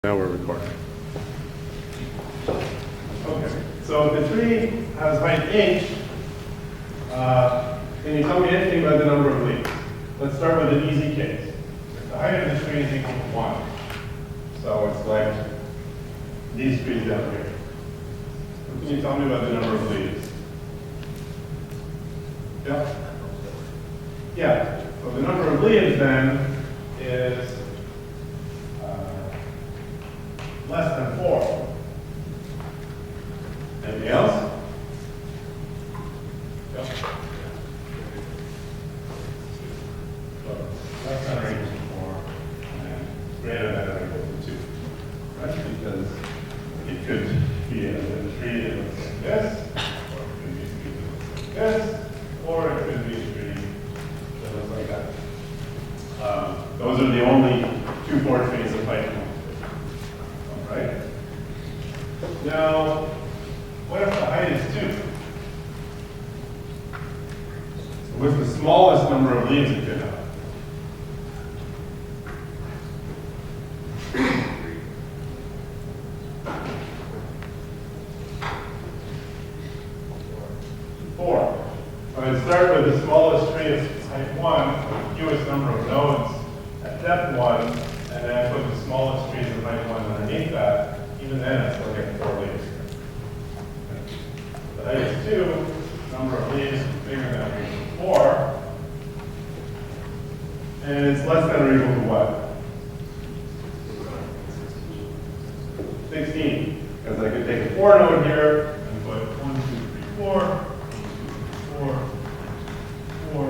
Now we're recording. Okay, so if the tree has height h, can you tell me anything about the number of leaves? Let's start with an easy case. If the height of the tree is equal to 1, so it's like these trees down here. What can you tell me about the number of leaves? Yeah? Yeah, so the number of leaves then is less than 4. Anything else? Yep. So less than or equal to 4 and greater than or equal to 2. Right? Because it could be a tree that looks like this, or it could be a tree that looks like this, or it could be a tree that looks like that. Those are the only 2 trees of height 1. Right? Now, what if the height is 2? So what's the smallest number of leaves it could have? Four. So I'd start with the smallest tree of height 1, so the fewest number of nodes at depth 1, and then put the smallest trees of height 1 underneath that. Even then, it's still getting 4 leaves. The height is 2, number of leaves is bigger than or equal to 4, and it's less than or equal to what? 16. Because I could take a 4 node here and put 1, 2, 3, 4, 4, 4,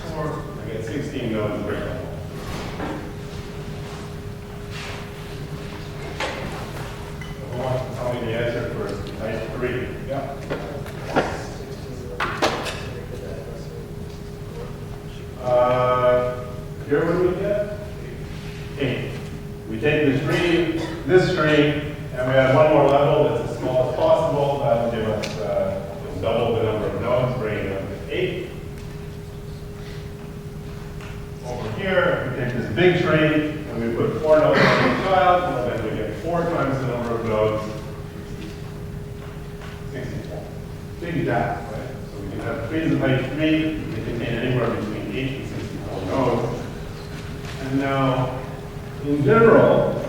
4. I get 16 nodes right now. Tell me the answer for height 3. Yeah. Here what do we get? 8. We take this tree, and we add one more level that's as small as possible. That will give us double the number of nodes, bringing it up to 8. Over here, we take this big tree, and we put 4 nodes on each child, and then we get 4 times the number of nodes. 64. Big gap, right? So we can have trees of height 3, they contain anywhere between 8 and 64 nodes. And now, in general,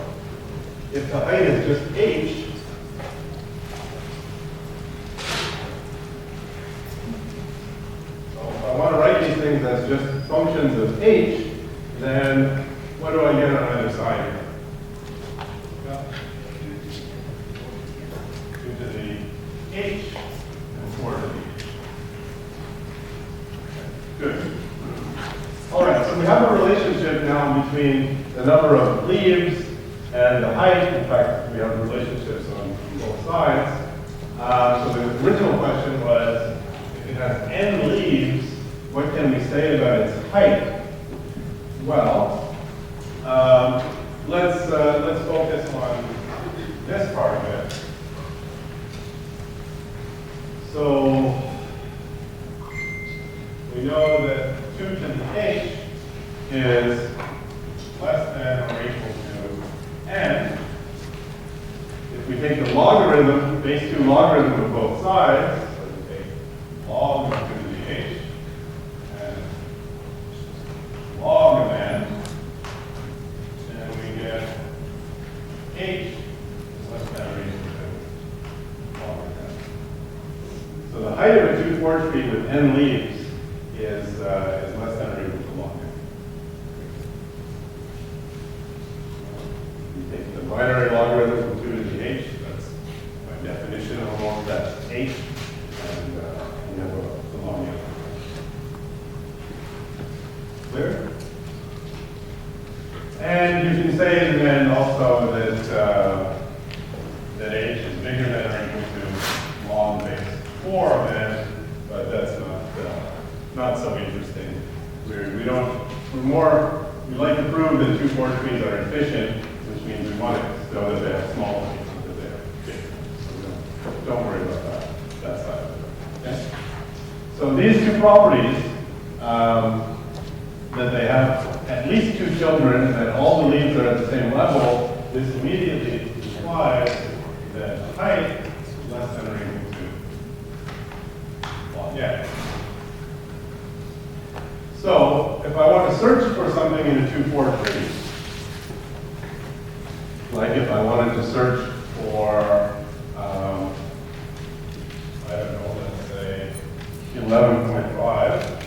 if the height is just h, so if I want to write these things as just functions of h, then what do I get on either side here? Yeah. 2 to the h and 4 to the h. Good. All right, so we have a relationship now between the number of leaves and the height. In fact, we have relationships on both sides. So the original question was, if it has n leaves, what can we say about its height? Well, let's focus on this part of it. So we know that 2 to the h is less than or equal to n. If we take the logarithm, base 2 logarithm of both sides, so we take log of 2 to the h and log of n, and we get h is less than or equal to log of n. So the height of a 2-4 tree with n leaves is less than or equal to log n. You take the binary logarithm from 2 to the h, that's by definition almost that's h, and you have the log n. Clear? And you can say then also that h is bigger than or equal to log base 4 of n, but that's not so interesting. We like to prove that 2-4 trees are efficient, which means we want to know that they have small leaves, that they have big. So don't worry about that side of it. Okay? So these 2 properties, that they have at least 2 children, and that all the leaves are at the same level, this immediately implies that height is less than or equal to log n. So if I want to search for something in a 2-4 tree, like if I wanted to search for, I don't know, let's say 11.5.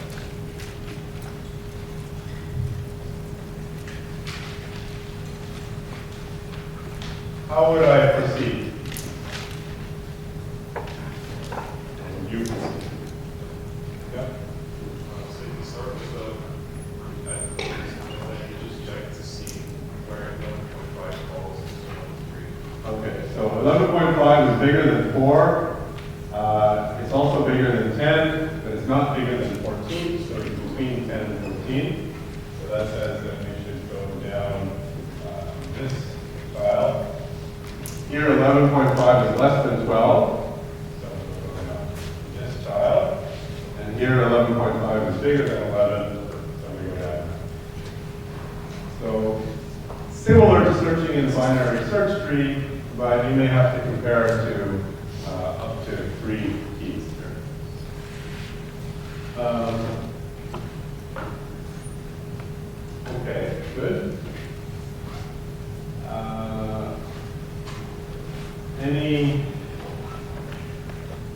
How would I proceed? How would you proceed? Yeah. So you start with the, you just check to see where 11.5 falls into 1 3. Okay, so 11.5 is bigger than 4. It's also bigger than 10, but it's not bigger than 14, so it's between 10 and 14. So that says that we should go down this tile. Here, 11.5 is less than 12, so we'll go down this tile. And here, 11.5 is bigger than 11, so we go down. So, similar to searching in the binary search tree, but you may have to compare it to up to 3 keys here. Okay, good.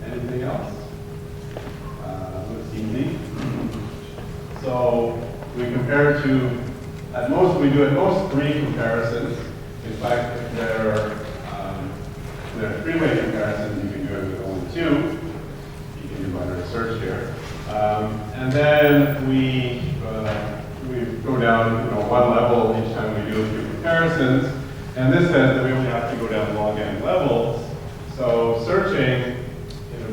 Anything else? Looks easy. So we compare to, at most, we do at most 3 comparisons. In fact, if there are 3-way comparisons, you can do it with only 2. You can do binary search here. And then we go down, one level each time we do a few comparisons. And this says that we only have to go down log n levels. So searching in a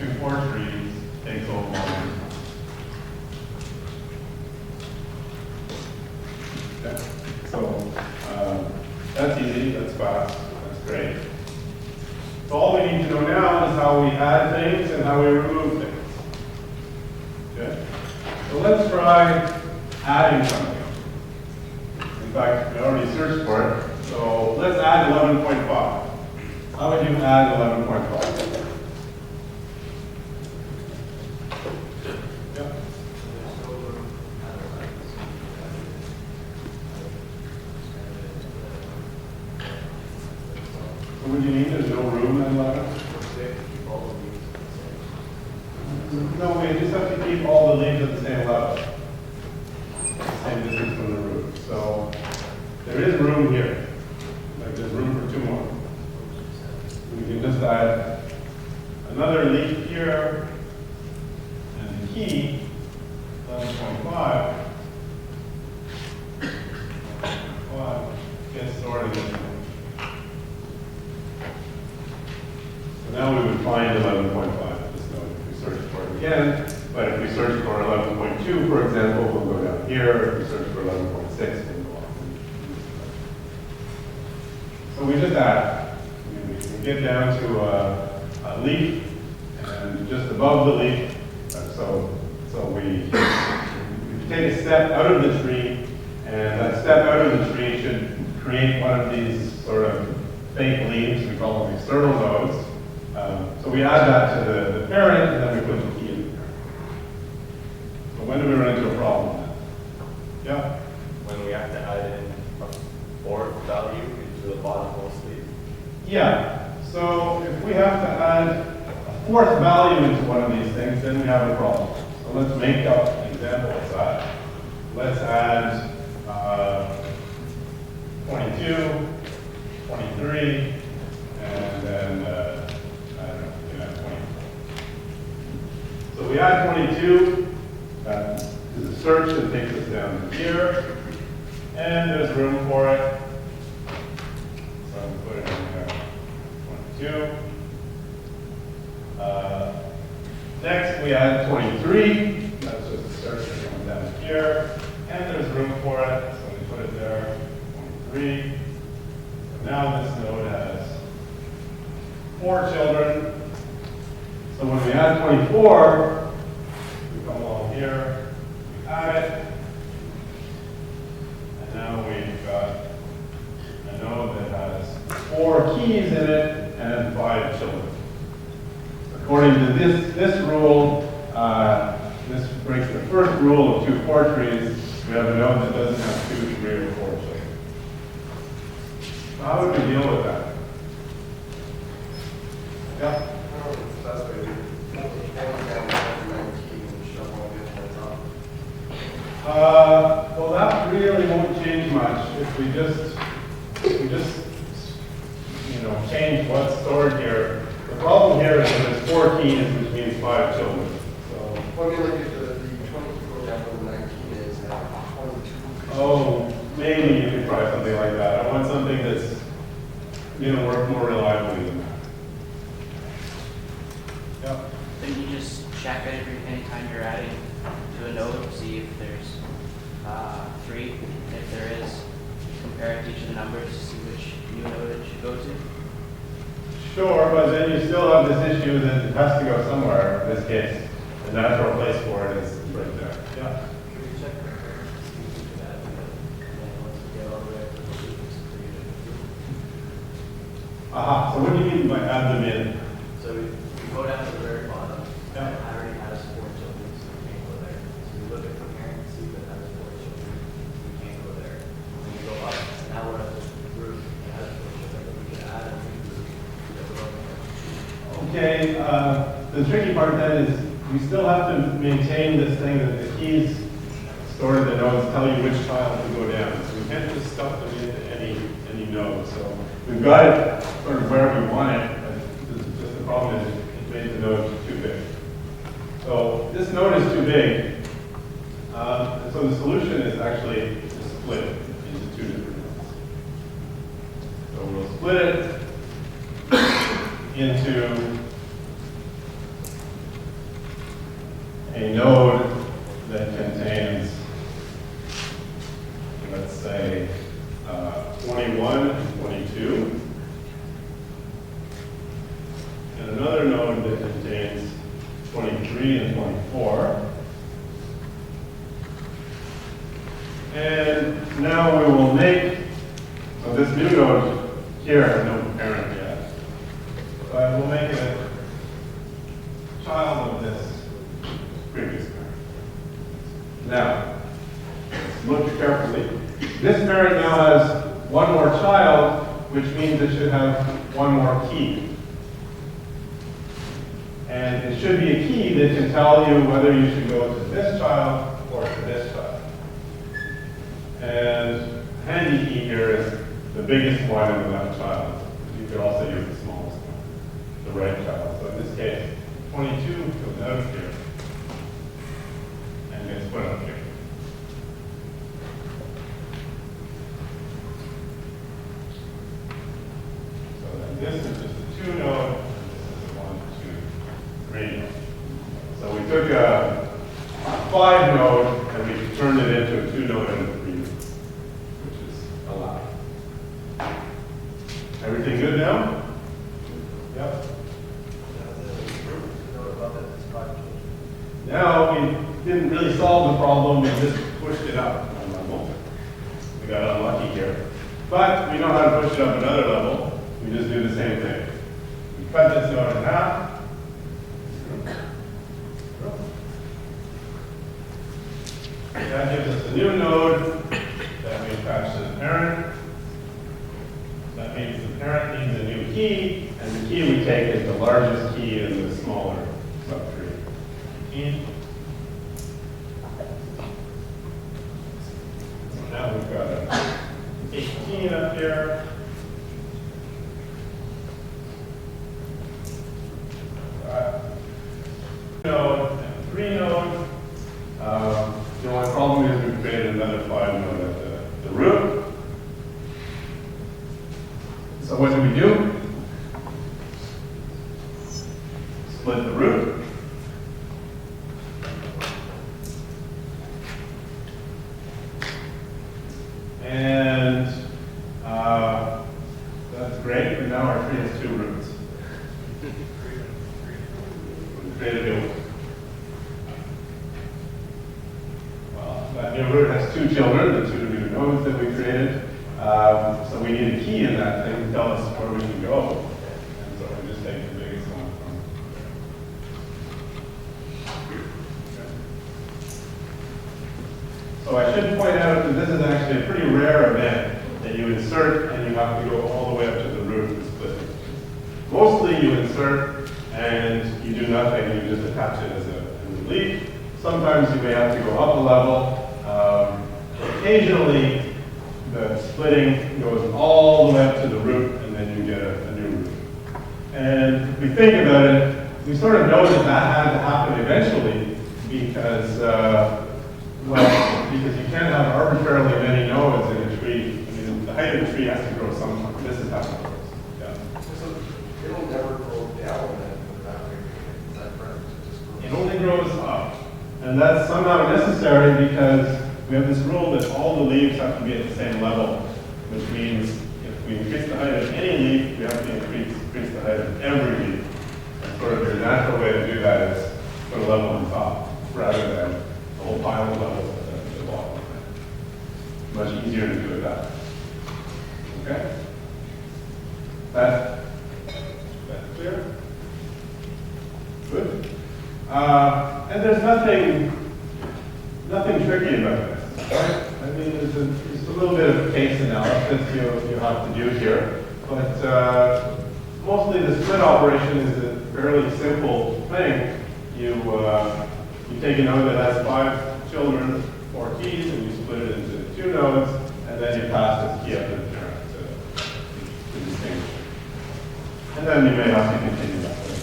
2-4 trees takes all log n. Okay. So that's easy, that's fast, that's great. So all we need to know now is how we add things and how we remove things. Okay? So let's try adding something. In fact, we already searched for it. So let's add 11.5. How would you add 11.5? Yeah. So what do you mean? There's no room in 11? No, we just have to keep all the leaves at the same level. Same distance from the root. So there is room here. Like there's room for 2 more. We can just add another leaf here, and the key, 11.5, gets stored in this one. So now we would find 11.5 at this node if we search for it again. But if we search for 11.2, for example, we'll go down here. If we search for 11.6, we'll go off. So we just add. We get down to a leaf, and just above the leaf, so we take a step out of the tree, and that step out of the tree should create one of these sort of fake leaves. We call them external nodes. So we add that to the parent, and then we put the key in there. So when do we run into a problem then? Yeah? When we have to add in a 4th value into the bottommost leaf. Yeah. So if we have to add a 4th value into one of these things, then we have a problem. So let's make up an example of that. Let's add 22, 23, and then I don't know, we can add 24. So we add 22. That is a search that takes us down to here, and there's room for it. So I'm going to put it in there. 22. Next, we add 23. That's just a search that comes down here. And there's room for it, so we put it there. 23. So now this node has 4 children. So when we add 24, we come along here, we add it. And now we've got a node 4 keys in it and 5 children. According to this rule, this breaks the first rule of 2-4 trees. We have a node that doesn't have 2, 3, or 4 children. So how would we deal with that? Yeah. Well, that really won't change much if we just change what's stored here. The problem here is that there's 4 keys, which means 5 children. So. Well, I mean, like if the 22 goes down to the 19 is 22. Oh, maybe you could try something like that. I want something that's going to work more reliably than that. Yeah. Then you just check it anytime you're adding to a node, see if there's 3. If there is, compare it to each of the numbers to see which new node it should go to. Sure, but then you still have this issue that it has to go somewhere. In this case, the natural place for it is right there. Yeah. Can we check the parents, see if we can add them, and then once we get all the way up to the loop, it's created. Aha, so what do you mean by add them in? So we go down to the very bottom, Yeah. and it already has 4 children, so we can't go there. So we look at the parent, see that it has 4 children, we can't go there. Then we go up, and now we're at this group, and it has 4 children, but we can add a new group that we're looking at. Okay, the tricky part then is we still have to maintain this thing that the keys stored in the nodes tell you which child to go down. So we can't just stuff them into any node. So we've got it sort of where we want it, but just the problem is it made the node too big. So this node is too big. And so the solution is actually to split it into 2 different nodes. So we'll split it into a node that contains, let's say, 21 and 22, and another node that contains 23 and 24. And now we will make, so this new node here has no parent yet, but we'll make it a child of this previous parent. Now, look carefully. This parent now has 1 more child, which means it should have 1 more key. And it should be a key that can tell you whether you should go to this child or to this child. And handy key here is the biggest one in the left child. You could also use the smallest one, the right child. So in this case, 22 goes out of here and gets put up here. So then this is just a 2 node, and this is a 1, 2, 3 node. So we took a 5 node and we turned it into a 2 node and a 3 node, which is allowed. Everything good now? Yep. Now we didn't really solve the problem, we just pushed it up one level. We got unlucky here. But we know how to push it up another level. We just do the same thing. We cut this node in half. That gives us a new node that we attach to the parent. That means the parent needs a new key, and the key we take is the largest key in the smaller subtree. So now we've got a 18 up here. Node and 3 node. The only problem is we've created another 5 node at the root. So what do we do? Split the root. And that's great, but now our tree has 2 roots. We create a new one. Well, that new root has 2 children, the 2 new nodes that we created. So we need a key in that thing to tell us where we can go. And so we just take the biggest one from So I should point out that this is actually a pretty rare event that you insert and you have to go all the way up to the root and split it. Mostly you insert and you do nothing, you just attach it as a leaf. Sometimes you may have to go up a level. Occasionally the splitting goes all the way up to the root and then you get a new root. And if we think about it, we sort of know that that had to happen eventually because because you can't have arbitrarily many nodes in a tree. I mean, the height of the tree has to grow somewhere. This is how it grows. Yeah. So it'll never grow down then without is that correct? It only grows up. And that's somehow necessary because we have this rule that all the leaves have to be at the same level, which means if we increase the height of any leaf, we have to increase the height of every leaf. And sort of your natural way to do that is put a level on top rather than the whole pile of levels at the bottom. Much easier to do it that way. Okay? That clear? Good. And there's nothing tricky about this, right? I mean, there's a little bit of case analysis you have to do here, but mostly the split operation is a fairly simple thing. You take a node that has 5 children, 4 keys, and you split it into 2 nodes, and then you pass this key up to the parent to distinguish. And then you may have to continue that way.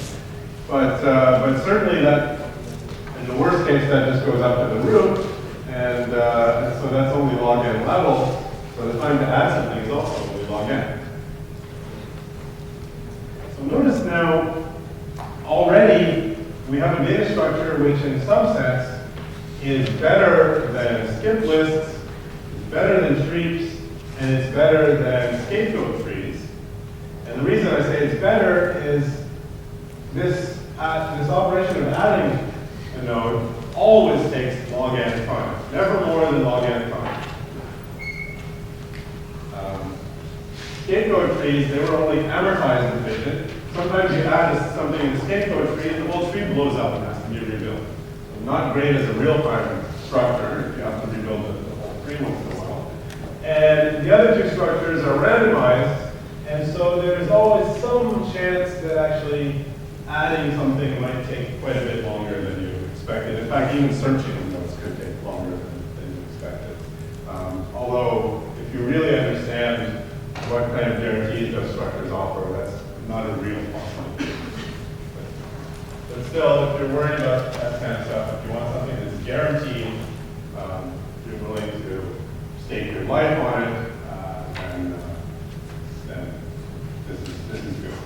But certainly that, in the worst case, that just goes up to the root, and so that's only log n level, so the time to add something is also only log n. So notice now, already we have a data structure which in some sense is better than skip lists, is better than trees, and it's better than scapegoat trees. And the reason I say it's better is this operation of adding a node always takes log n time, never more than log n time. Scapegoat trees, they were only amortized division. Sometimes you add something in the scapegoat tree and the whole tree blows up and has to be rebuilt. So not great as a real-time structure. You have to rebuild the whole tree once in a while. And the other 2 structures are randomized, and so there's always some chance that actually adding something might take quite a bit longer than you expected. In fact, even searching nodes could take longer than you expected. Although, if you really understand what kind of guarantees those structures offer, that's not a real possibility. But still, if you're worried about that kind of stuff, if you want something that's guaranteed, you're willing to stake your life on it, then this is good.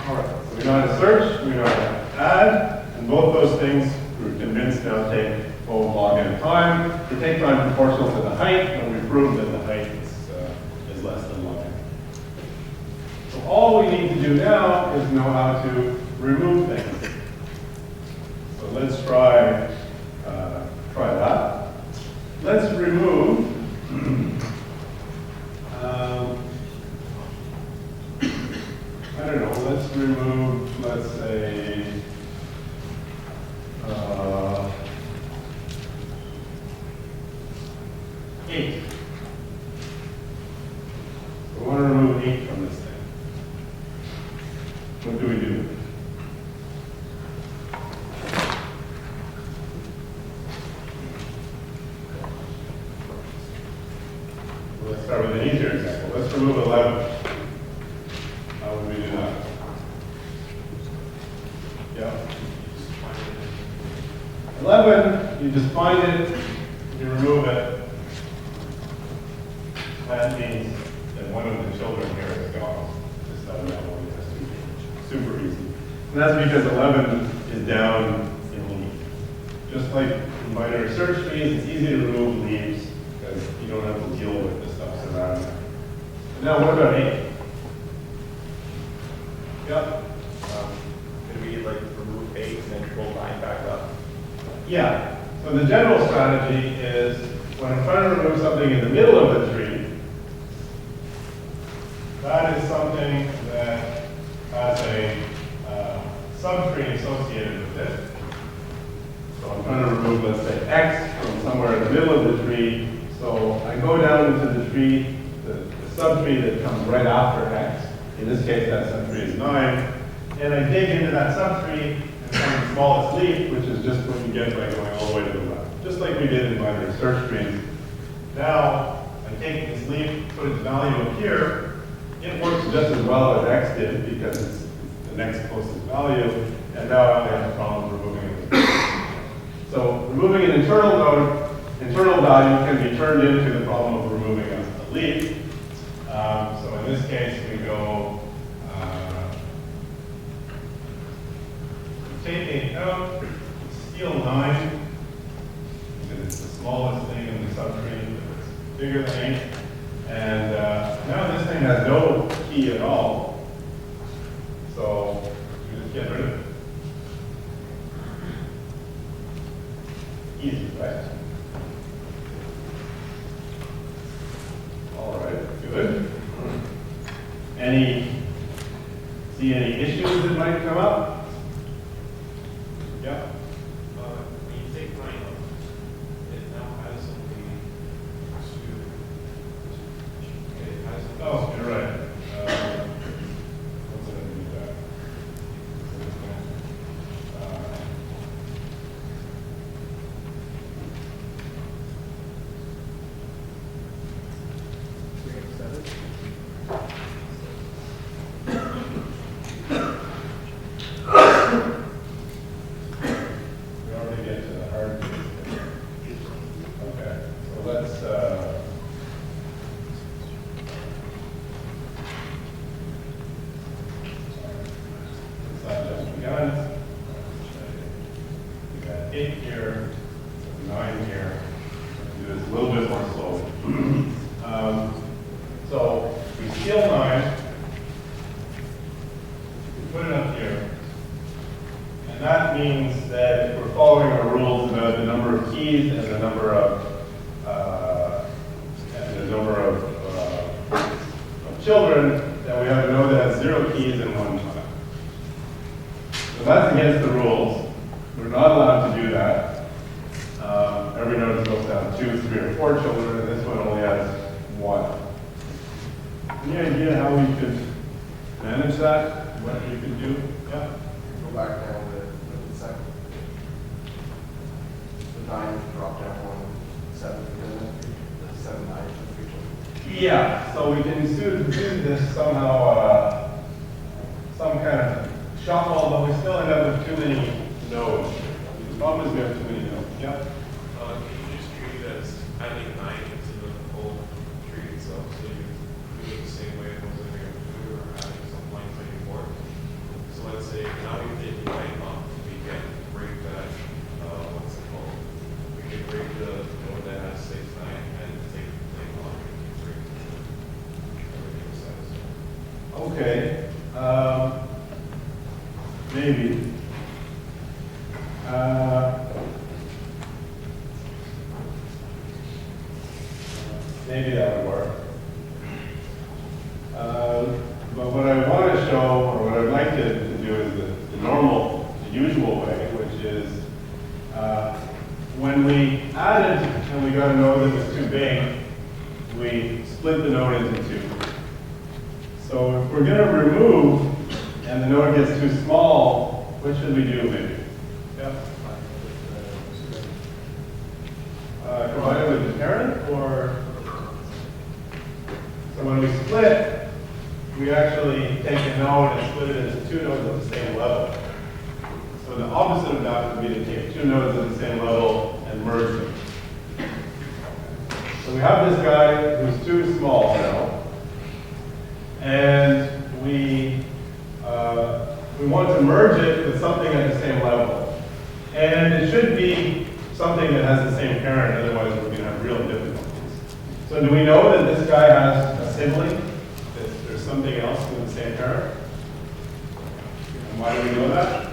All right, so we know how to search, we know how to add, and both those things we're convinced now take log n time. We take time proportional to the height, and we prove that the height is less than log n. So all we need to do now is know how to remove things. So let's try that. Let's remove I don't know, let's remove, let's say, 8. We want to remove 8 from this thing. What do we do? Well, let's start with an easier example. Let's remove 11. How would we do that? Yeah. 11, you just find it, you remove it. That means that one of the children here is gone. Just that one is super easy. And that's because 11 is down in leaf. Just like in binary search trees, it's easy to remove leaves because you don't have to deal with the stuff surrounding it. Now, what about 8? Yep. Could we like remove 8 and then roll 9 back up? Yeah. So the general strategy is when I'm trying to remove something in the middle of the tree, that is something that has a subtree associated with it. So I'm trying to remove, let's say, x from somewhere in the middle of the tree. So I go down into the tree, the subtree that comes right after x. In this case, that subtree is 9. And I dig into that subtree and find the smallest leaf, which is just what you get by going all the way to the left. Just like we did in binary search trees. Now, I take this leaf, put its value up here. It works just as well as x did because it's the next closest value. And now I only have a problem removing it. So removing an internal node, internal value can be turned into the problem of removing a leaf. So in this case, we go take 8 out, steal 9, because it's the smallest thing in the subtree, but it's bigger than 8. And now this thing has no key at all. So we just get rid of it. Easy, right? All right, good. See any issues that might come up? Yeah. When you take 9 out, it now has something to, it has something. Oh, you're right. What's it going to do that? We already get to the hard piece. Okay, so let's not just begun. We got 8 here, 9 here. Do this a little bit more slowly. So we steal 9, we put it up here, and that means that if we're following our rules about the number of keys and the number of children, that we have a node that has 0 keys and 1 time. So that's against the rules. We're not allowed to do that. Every node is supposed to have 2, 3, or 4 children, and this one only has 1. Any idea how we could manage that? What we could do? Yeah. Go back down to the second. The 9 drop down 1, 7, and then the 7, 9, and 3. Yeah. So we can do this somehow, some kind of shuffle, but we still end up with too many nodes. The problem is we have too many nodes. Yeah. Can you just treat it as adding 9 into the whole tree itself? So you do it the same way as when you're or adding some lines like before. So let's say now we take 9 off, we can break that, what's it called? We can break the node that has 6, 9 and take 9 off and break everything says. Okay. Maybe. Maybe that would work. But what I want to show, or what I'd like to do is the normal, the usual way, which is when we added and we got a node that was too big, we split the node into 2. So if we're going to remove and the node gets too small, what should we do maybe? Yeah. Combine it with the parent, or so when we split, we actually take a node and split it into 2 nodes at the same level. So the opposite of that would be to take 2 nodes at the same level and merge them. So we have this guy who's too small now, and we want to merge it with something at the same level. And it should be something that has the same parent, otherwise we're going to have real difficulties. So do we know that this guy has a sibling? That there's something else with the same parent? And why do we know that?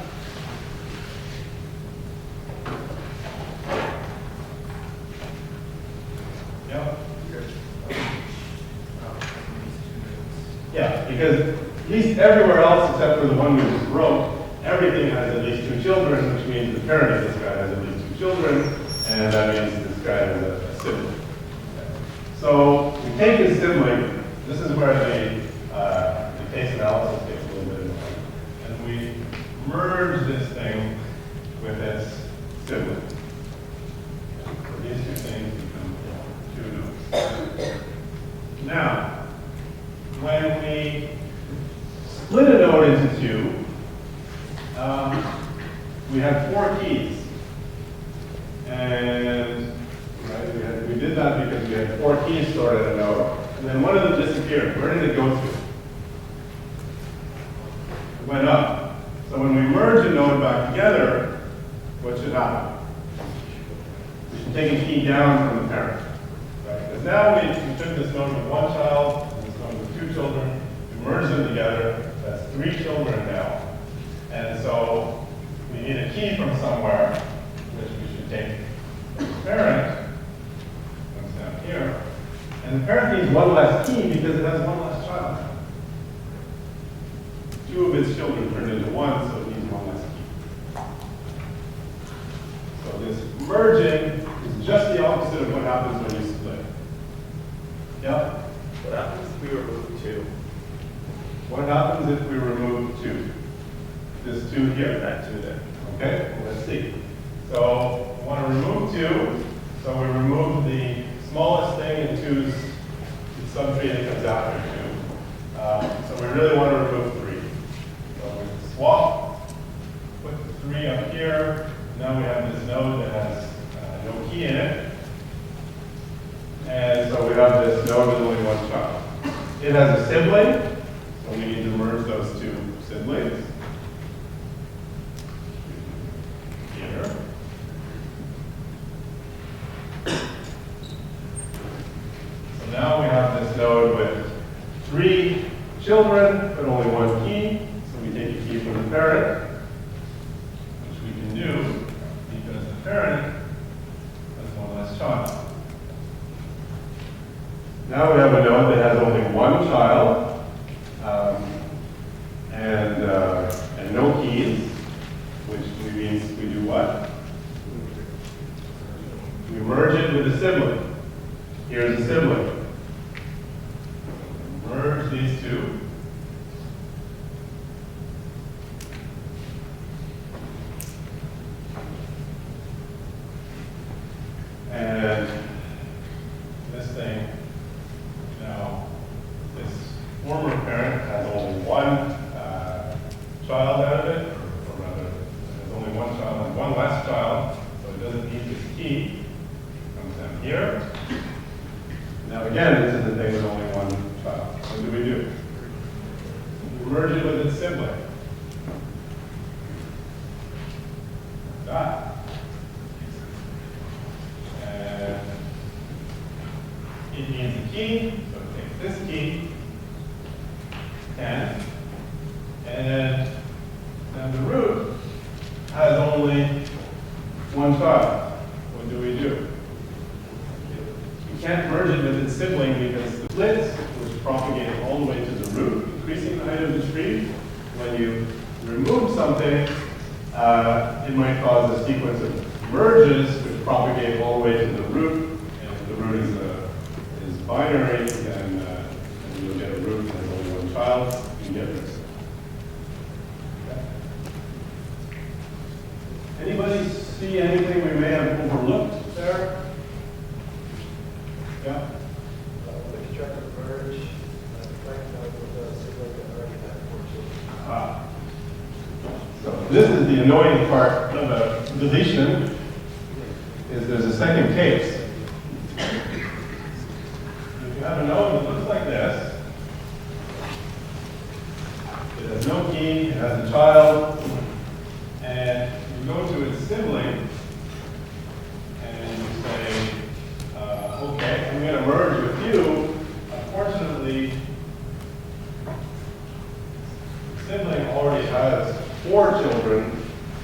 Yeah. Yeah. right? Because at least everywhere else except for the one we just wrote, everything has at least 2 children, which means the parent of this guy has at least 2 children, and that means this guy has a sibling. So we take his sibling, this is where the case analysis gets a little bit annoying, and we merge this thing with its sibling. So these 2 things become 2 nodes. Now, when we split a node into 2, we have 4 keys. And right, we did that because we had 4 keys stored in a node. And then one of them disappeared. Where did it go to? It went up. So when we merge a node back together, what should happen? We should take a key down from the parent. Right? Because now we took this node with 1 child, and this node with 2 children, we merged them together, that's 3 children now. And so we need a key from somewhere, which we should take from the parent, comes down here. And the parent needs 1 less key because it has 1 less child. 2 of its children turned into 1, so it needs 1 less key. So this merging is just the opposite of what happens when you split. Yep? What happens if we remove 2? What happens if we remove 2? This 2 here. That 2 there. Okay, well, let's see. So we want to remove 2. So we remove the smallest thing in 2's subtree that comes after 2. So we really want to remove 3. So we swap, put the 3 up here. Now we have this node that has no key in it. And so we have this node with only 1 child. It has a sibling, so we need to merge those 2 siblings. Here. So now we have this node with 3 children, but only 1 key. So we take a key from the parent, which we can do because the parent has 1 less child. Now we have a node that has only 1 child and no keys, which means we do what? We merge it with a sibling. Here's a sibling. Merge these 2. And this thing, now, this former parent has only 1 child out of it, or rather, there's only 1 child and 1 less child, so it doesn't need this key. It comes down here. Now again, this is the thing with only 1 child. What do? We merge it with its sibling. Like that. And it needs a key, so it takes this key, 10, and then the root has only 1 child. What do? You can't merge it with its sibling because the splits, which propagate all the way to the root, increasing the height of the tree. When you remove something, it might cause a sequence of merges which propagate all the way to the root, and if the root is binary, then you'll get a root that has only 1 child. You can get this. Okay. Anybody see anything we may have overlooked there? Yeah. The constructive merge, like with the sibling that already had 4 children. So this is the annoying part of a deletion, is there's a second case. If you have a node that looks like this, it has no key, it has a child, and you go to its sibling, and you say, okay, I'm going to merge with you. Unfortunately, the sibling already has 4 children,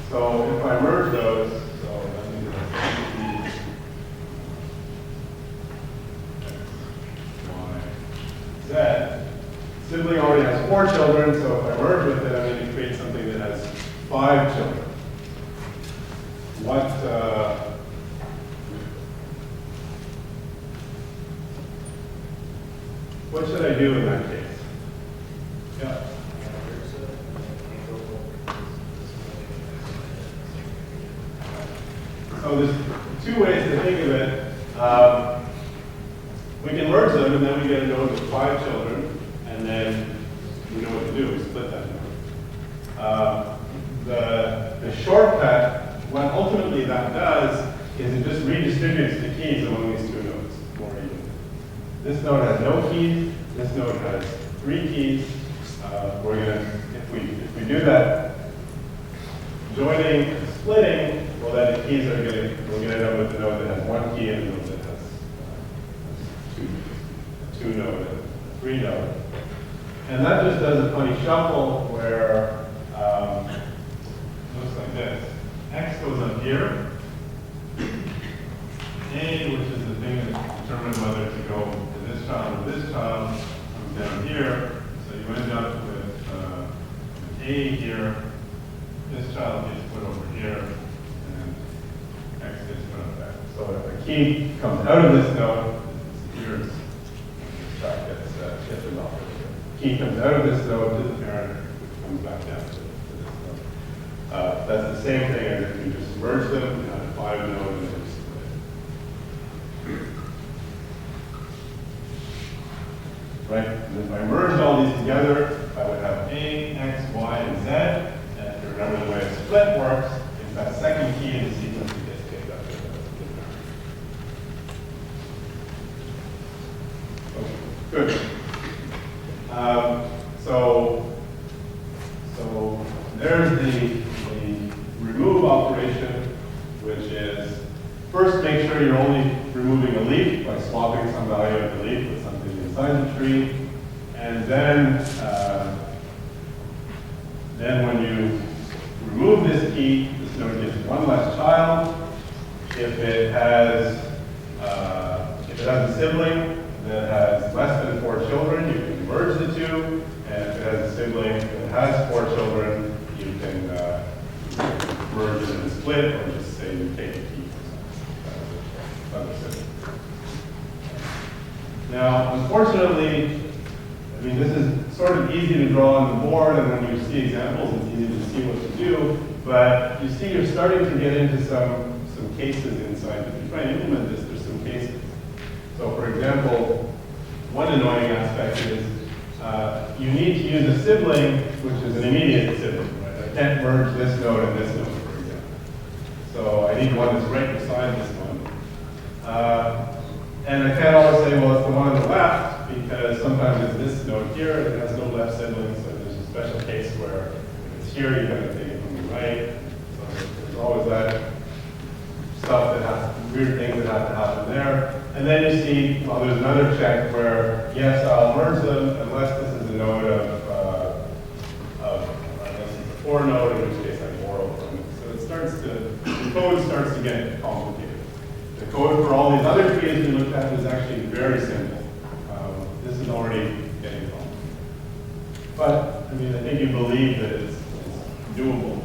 so if I merge those, so that means X, Y, Z, sibling already has 4 children, so if I merge with it, I'm going to create something that has 5 children. What should I do in that case? Yeah. So there's 2 ways to think of it. We can merge them, and then we get a node with 5 children, and then we know what to do. We split that node. The shortcut, what ultimately that does, is it just redistributes the keys among these 2 nodes more evenly. This node has no keys. This node has 3 keys. We're gonna, if we do that joining and splitting, well, then the keys are we're gonna end up with a node that has 1 key and a node that has 2 node and 3 node. And that just does a funny shuffle where it looks like this. X goes up here. A, which is the thing that determines whether to go to this child or this child, comes down here. So you end up with A here. This child gets put over here, and X gets put up there. So if a key comes out of this node, here, this child gets shifted off of here. Key comes out of this node to the parent, which comes back down to this node. That's the same thing as if you just merge them and have 5 nodes and then split. Right? And if I merged all these together, I would have A, X, Y, and Z. And if you remember the way a split works, it's that second key in the sequence that gets picked up. Okay, good. So there's the remove operation, which is first make sure you're only removing a leaf by swapping some value of the leaf with something inside the tree. And then when you remove this key, this node gets 1 less child. If it has a sibling that has less than 4 children, you can merge the 2. And if it has a sibling that has 4 children, you can merge it and split, or just say you take a key for something. Now, unfortunately, I mean, this is sort of easy to draw on the board, and when you see examples, it's easy to see what to do. But you see, you're starting to get into some cases inside. If you try and implement this, there's some cases. So, for example, one annoying aspect is you need to use a sibling, which is an immediate sibling. Right? I can't merge this node and this node, for example. So I need one that's right beside this one. And I can't always say, well, it's the one on the left, because sometimes it's this node here, and it has no left sibling, so there's a special case where if it's here, you got to take it from the right. So there's always that stuff that has, weird things that have to happen there. And then you see, well, there's another check where, yes, I'll merge them, unless this is a node unless it's a 4 node, in which case I borrow from it. So it starts to, the code starts to get complicated. The code for all these other trees we looked at is actually very simple. This is already getting complicated. But, I mean, I think you believe that it's doable.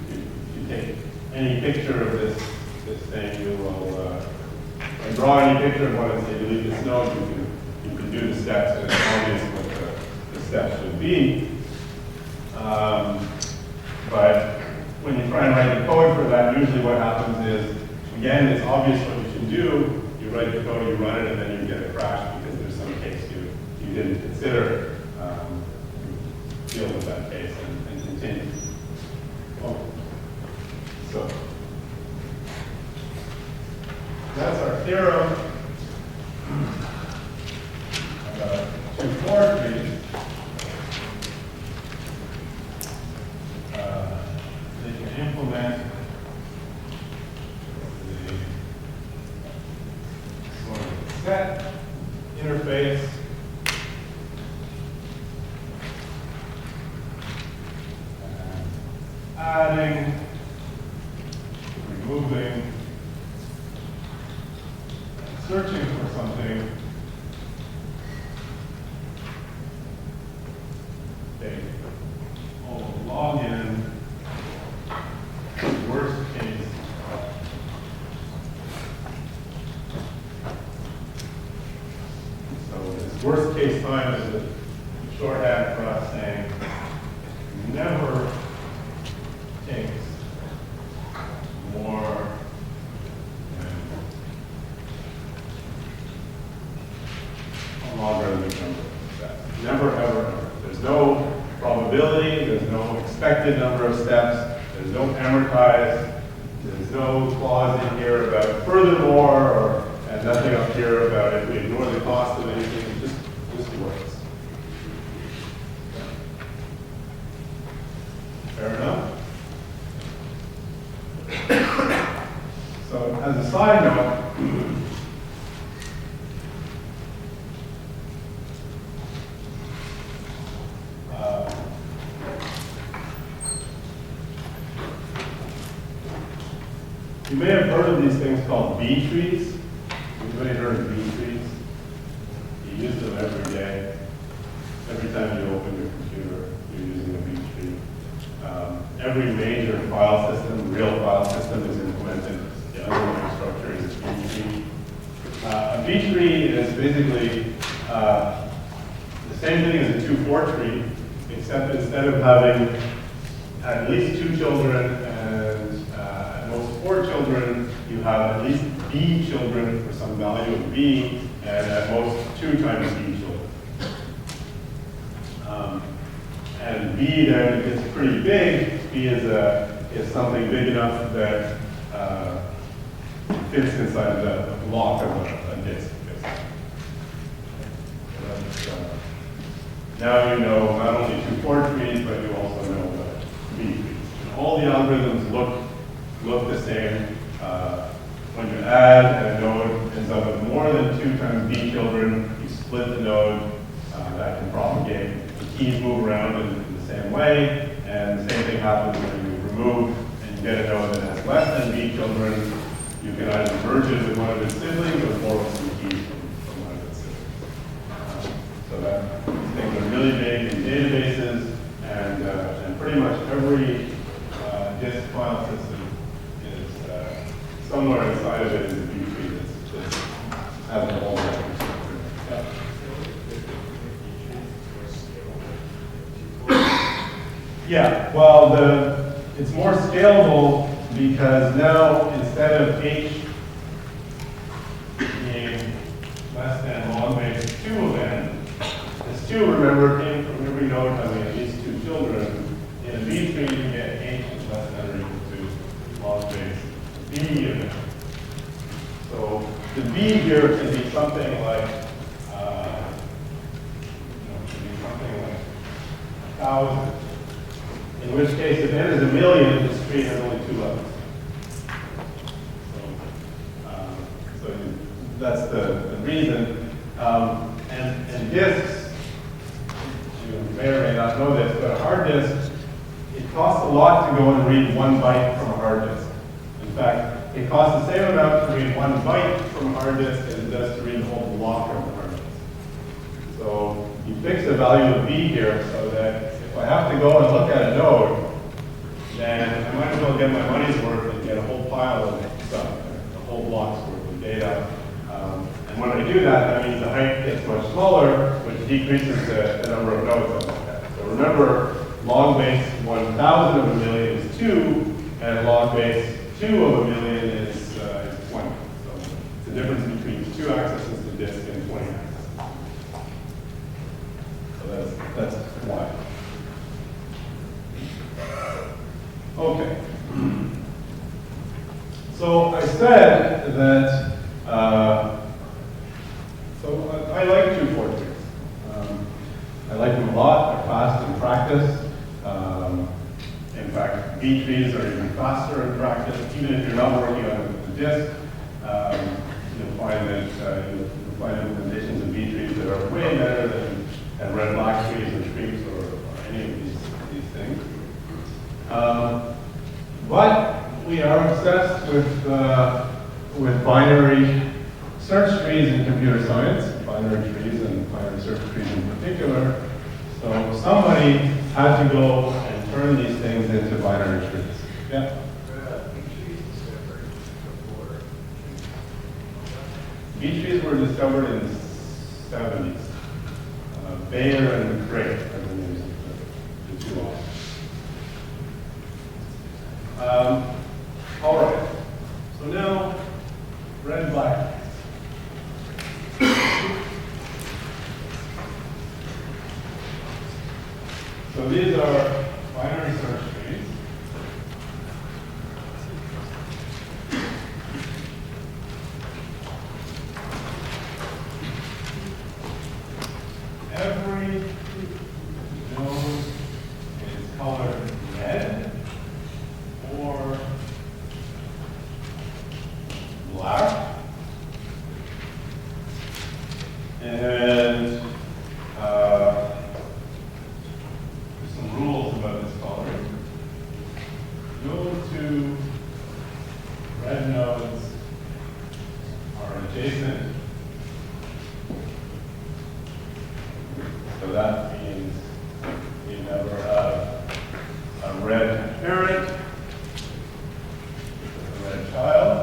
If you take any picture of this thing, you will, and draw any picture of one and say, delete this node, you can do the steps, and it's obvious what the steps should be. But when you try and write the code for that, usually what happens is, again, it's obvious what you should do. You write the code, you run it, and then you get a crash because there's some case you didn't consider. Deal with that case and continue. Oh. So that's our theorem about 2-4 trees. They can implement the sort of set interface. Adding, removing, searching for something, lowercase time is a shorthand for us saying never takes more than a logarithmic number of steps. Never, ever, ever. There's no probability, there's no expected number of steps, there's no amortized, there's no clause in here about furthermore, and nothing up here about if we ignore the cost of anything, it just works. Fair enough? So as a side note, you may have heard of these things called B trees. Anybody heard of B trees? You use them every day. Every time you open your computer, you're using a B tree. Every major file system, real file system, is implemented. The underlying structure is a B tree. A B tree is basically the same thing as a 2-4 tree, except instead of having at least 2 children and at most 4 children, you have at least B children for some value of B, and at most 2 times B children. And B then is pretty big. B is something big enough that fits inside the block of a disk. Now you know not only 2-4 trees, but you also know the B trees. And all the algorithms look the same. When you add and a node ends up with more than 2 times B children, you split the node. That can propagate. The keys move around in the same way, and the same thing happens when you remove and you get a node that has less than B children. You can either merge it with one of its siblings or borrow some keys from one of its siblings. So that these things are really big in databases, and pretty much every disk file system is somewhere inside of it is a B tree that's having all that structure. Yeah. Yeah, well, it's more scalable because now instead of H being less than log base 2 of n, this 2, remember, came from every node having at least 2 children. In a B tree, you get H is less than or equal to log base B of n. So the B here can be something like, can be something like 1,000. In which case, if n is a million, this tree has only 2 levels. So that's the reason. And disks, you may or may not know this, but a hard disk, it costs a lot to go and read 1 byte from a hard disk. In fact, it costs the same amount to read 1 byte from a hard disk as it does to read the whole block from the hard disk. So you fix the value of B here so that if I have to go and look at a node, then I might as well get my money's worth and get a whole pile of stuff, a whole block's worth of data. And when I do that, that means the height gets much smaller, which decreases the number of nodes I look at. So remember, log base 1,000 of a million is 2, and log base 2 of a million is 20. So it's the difference between 2 accesses to disk and 20 accesses. So that's why. Okay. So I said that, so I like 2-4 trees. I like them a lot. They're fast in practice. In fact, B trees are even faster in practice. Even if you're not working on a disk, you'll find that you'll find implementations of B trees that are way better than red-black trees or streaks or any of these things. But we are obsessed with binary search trees in computer science, binary trees and binary search trees in particular. So somebody had to go and turn these things into binary trees. Yeah? B trees were discovered in the 70s. Bayer and Craig are the names of the two authors. All right. So now, red, black. So these are binary search trees. Every node is colored red or black. And there's some rules about this coloring. No two red nodes are adjacent. So that means you never have a red parent with a red child.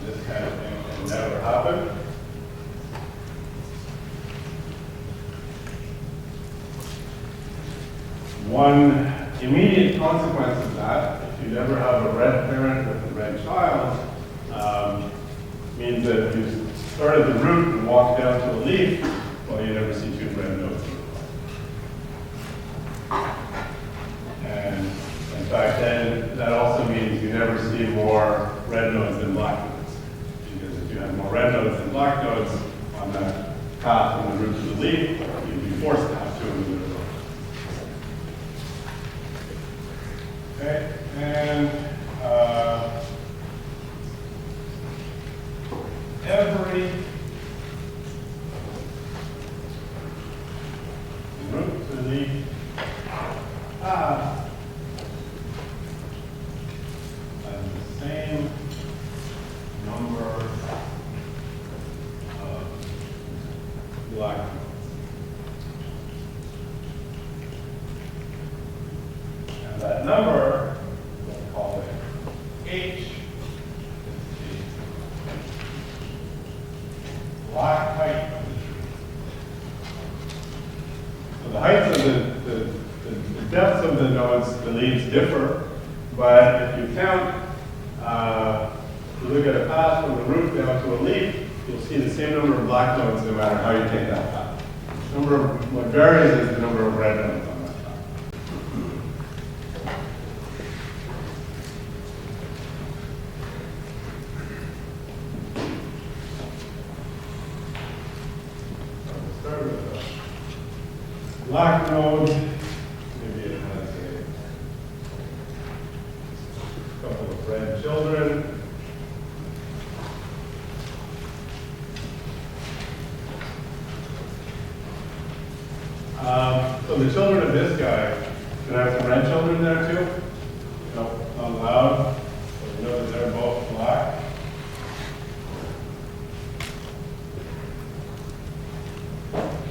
This kind of thing can never happen. One immediate consequence of that, if you never have a red parent with a red child, means that if you started the root and walked down to a leaf, well, you never see two red nodes. And in fact, then that also means you never see more red nodes than black nodes. Because if you have more red nodes than black nodes on that path from the root to the leaf, you'd be forced to have two in the middle. Okay, and every root to leaf path has the same number of black nodes. And that number, we'll call it H, is the black height of the tree. So the heights of the depths of the nodes, the leaves differ, but if you count, if you look at a path from the root down to a leaf, you'll see the same number of black nodes no matter how you take that path. What varies is the number of red nodes on that path. Start with a black node. Maybe it has a couple of red children. So the children of this guy, can I have some red children there too? No, not allowed. So we know that they're both black.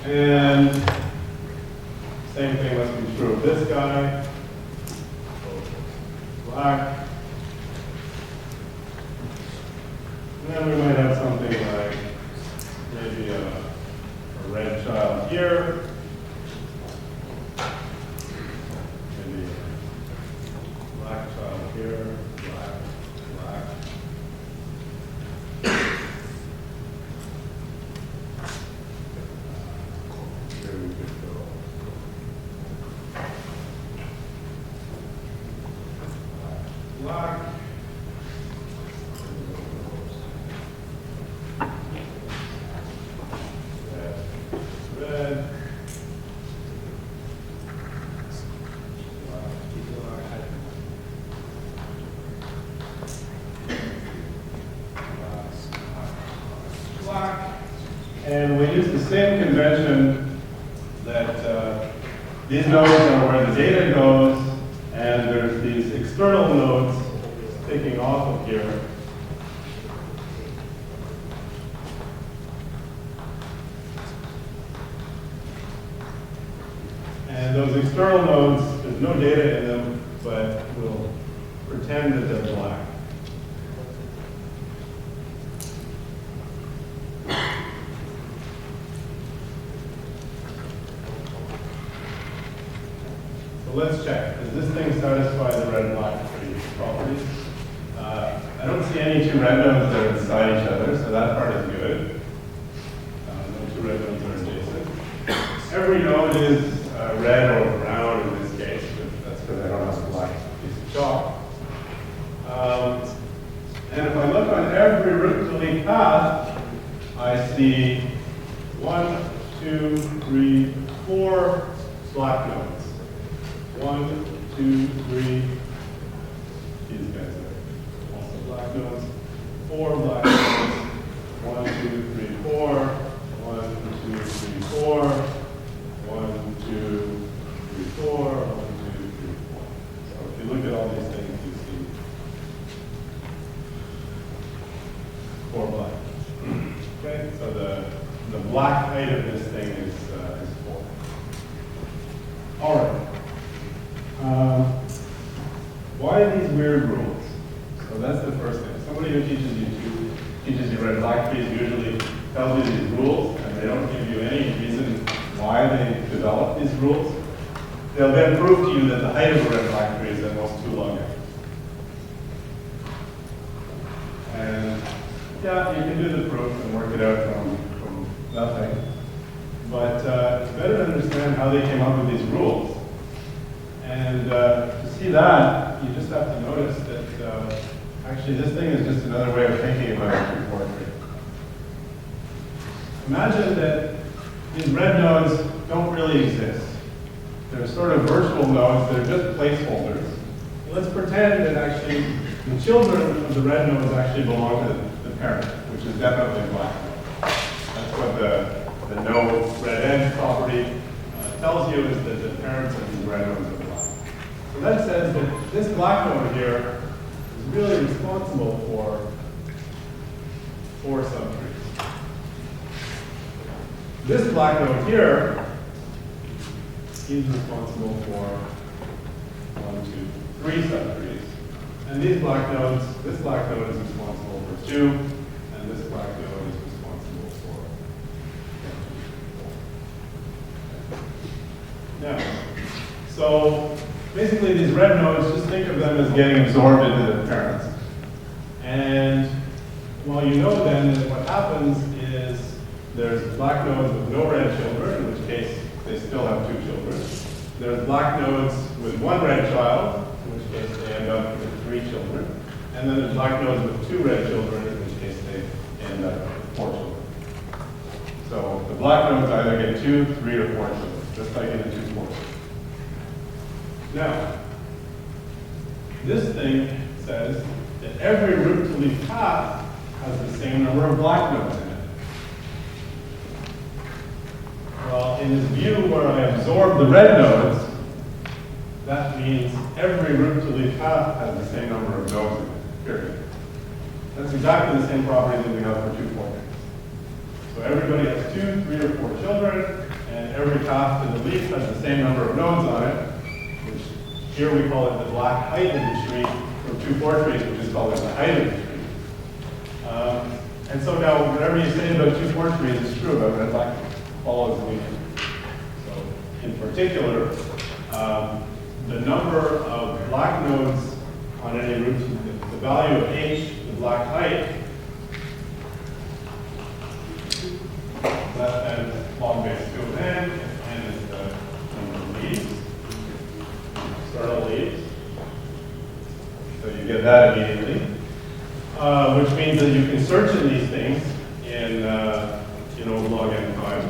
And same thing must be true of this guy. Black. And then we might have something like maybe a red child here. Maybe a black child here. Black, black. Here we could go. Black. Red. Black. And we use the same convention that these nodes are where the data goes, and there's these external nodes sticking off of here. And those external nodes, there's no data in them, but we'll pretend that they're black. So let's check. Does this thing satisfy the red and black tree properties? I don't see any two red nodes that are beside each other, so that part is good. No two red nodes are adjacent. Every node is red or brown in this case, but that's because I don't have a black piece of chalk. And if I look on every root to leaf path, I see 1, 2, 3, 4 black nodes. 1, 2, 3, these guys are also black nodes. 4 black nodes. 1, 2, 3, 4. 1, 2, 3, 4. 1, 2, 3, 4. 1, 2, 3, 4. So if you look at all these things, you see 4 black. Okay, so the black height of this thing is 4. All right. Why these weird rules? So that's the first thing. Somebody who teaches you red black trees usually tells you these rules, and they don't give you any reason why they developed these rules. They'll then prove to you that the height of a red black tree is at most 2 log n. And yeah, you can do the proof and work it out from nothing. But it's better to understand how they came up with these rules. And to see that, you just have to notice that actually this thing is just another way of thinking about a 2-4 tree. Imagine that these red nodes don't really exist. They're sort of virtual nodes, they're just placeholders. Let's pretend that actually the children of the red nodes actually belong to the parent, which is definitely black. That's what the node red end property tells you, is that the parents of these red nodes are black. So that says that this black node here is really responsible for 4 subtrees. This black node here is responsible for 1, 2, 3 subtrees. And these black nodes, this black node is responsible for 2, and this black node is responsible for 4. Now, so basically these red nodes, just think of them as getting absorbed into the parents. And well, you know then that what happens is there's black nodes with no red children, in which case they still have 2 children. There's black nodes with 1 red child, in which case they end up with 3 children. And then there's black nodes with 2 red children, in which case they end up with 4 children. So the black nodes either get 2, 3, or 4 children, just like in the 2-4. Now, this thing says that every root to leaf path has the same number of black nodes in it. Well, in this view where I absorb the red nodes, that means every root to leaf path has the same number of nodes in it, period. That's exactly the same property that we have for 2-4 trees. So everybody has 2, 3, or 4 children, and every path to the leaf has the same number of nodes on it, which here we call it the black height of the tree. For 2-4 trees, we just call it the height of the tree. And so now, whatever you say about 2-4 trees is true about red black trees. Follows the leaf. So, in particular, the number of black nodes on any root, the value of h, the black height, less than log base 2 of n, if n is the number of leaves, external leaves. So you get that immediately, which means that you can search in these things in log n time.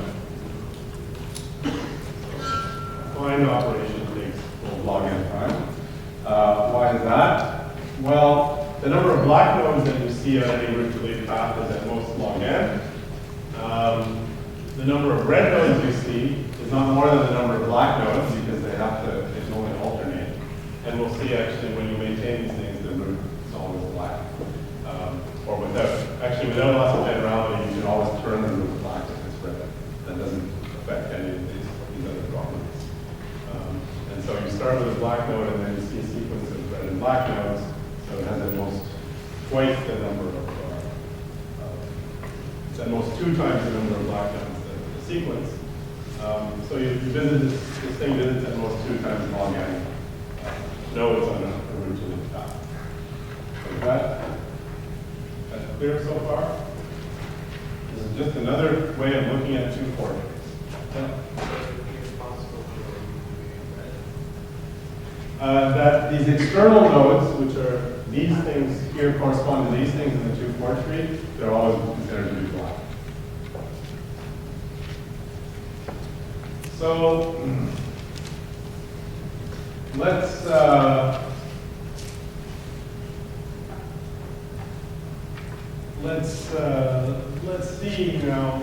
Find operation takes log n time. Why is that? Well, the number of black nodes that you see on any root to leaf path is at most log n. The number of red nodes you see is not more than the number of black nodes because they can only alternate. And we'll see actually when you maintain these things, the root is always black. Or without loss of generality, you can always turn the root black if it's red. That doesn't affect any of these other properties. And so you start with a black node and then you see a sequence of red and black nodes. So it has at most twice the number of, it's at most 2 times the number of black nodes in the sequence. So you visit this thing visits at most 2 times log n nodes on a route to the top. So is that clear so far? This is just another way of looking at 2 portraits. That these external nodes, which are these things here, correspond to these things in the 2-4 tree, they're always considered to be black. So let's see now.